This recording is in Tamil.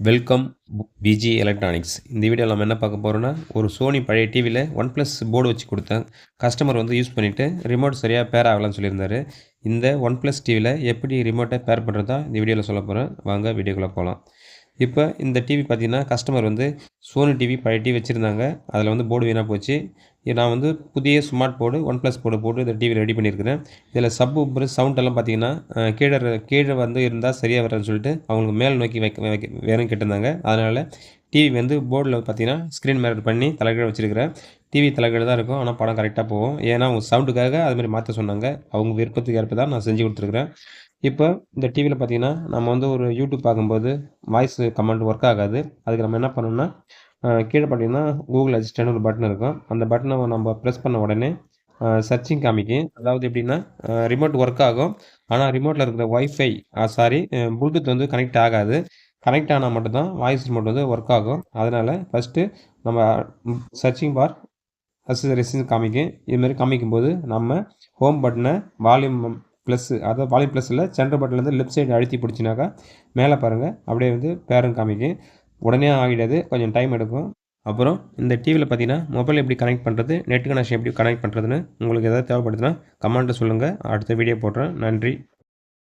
Welcome PG electronics. இந்த வீடியோவில் நம்ம என்ன பார்க்க போகிறோம்னா, ஒரு சோனி பழைய டிவியில் ஒன் ப்ளஸ் போர்டு வச்சு கொடுத்தேன். கஸ்டமர் வந்து யூஸ் பண்ணிவிட்டு ரிமோட் சரியாக பேர் ஆகலான்னு சொல்லியிருந்தாரு. இந்த ஒன் ப்ளஸ் டிவியில் எப்படி ரிமோட்டை பேர் பண்ணுறதா இந்த வீடியோவில் சொல்ல போகிறேன். வாங்க வீடியோக்குள்ளே போகலாம். இப்போ இந்த டிவி பார்த்தீங்கன்னா, கஸ்டமர் வந்து சோனி டிவி பழைய டிவி வச்சுருந்தாங்க. அதில் வந்து போர்டு வீணாக போச்சு. நான் வந்து புதிய smart board one plus board போட்டு இந்த டிவி ரெடி பண்ணியிருக்கிறேன். இதில் சப் ஊஃபர் சவுண்ட் எல்லாம் பார்த்தீங்கன்னா, கீழே வந்து இருந்தால் சரியாக வராதுன்னு சொல்லிட்டு அவங்களுக்கு மேல் நோக்கி வேணும்னு கேட்டிருந்தாங்க. அதனால் டிவி வந்து போர்டில் பார்த்தீங்கன்னா, ஸ்க்ரீன் மிரர் பண்ணி தலைகீழ வச்சுருக்கிறேன். டிவி தலைகீழ தான் இருக்கும். ஆனால் படம் கரெக்டாக போகும். ஏன்னா அவங்க சவுண்டுக்காக அதுமாதிரி மாற்ற சொன்னாங்க. அவங்க விருப்பத்துக்கு ஏற்ப தான் நான் செஞ்சு கொடுத்துருக்குறேன். இப்போ இந்த டிவியில் பார்த்தீங்கன்னா, நம்ம வந்து ஒரு யூடியூப் பார்க்கும்போது வாய்ஸ் கமாண்ட் ஒர்க் ஆகாது. அதுக்கு நம்ம என்ன பண்ணணும்னா, கீழே பார்த்தீங்கன்னா கூகுள் அசிஸ்டன்ட்னு ஒரு பட்டன் இருக்கும். அந்த பட்டனை நம்ம ப்ரெஸ் பண்ண உடனே சர்ச்சிங் காமிக்கும். அதாவது எப்படின்னா, ரிமோட் ஒர்க் ஆகும். ஆனால் ரிமோட்டில் இருக்கிற ஒய்ஃபை ப்ளூடூத் வந்து கனெக்ட் ஆகாது. கனெக்ட் ஆனால் மட்டும்தான் வாய்ஸ் ரிமோட் வந்து ஒர்க் ஆகும். அதனால் ஃபஸ்ட்டு நம்ம சர்ச்சிங் பார் அக்சஸரிஸ்ன்னு காமிக்கும். இதுமாரி காமிக்கும்போது நம்ம ஹோம் பட்டனை வால்யூம் ப்ளஸ், அதாவது வால்யூம் ப்ளஸ் இல்லை, சென்டர் பட்டன்லேருந்து லெஃப்ட் சைடு அழுத்தி பிடிச்சினாக்கா மேலே பாருங்கள் அப்படியே வந்து பேரும் காமிக்கும். உடனே ஆகிடாது, கொஞ்சம் டைம் எடுக்கும். அப்புறம் இந்த டிவியில் பார்த்தீங்கன்னா, மொபைல் எப்படி கனெக்ட் பண்ணுறது, நெட் கனெக்ஷன் எப்படி கனெக்ட் பண்ணுறதுன்னு உங்களுக்கு எதாவது தேவைப்படுதுன்னா கமெண்ட்டில் சொல்லுங்கள். அடுத்த வீடியோ போடுறேன். நன்றி.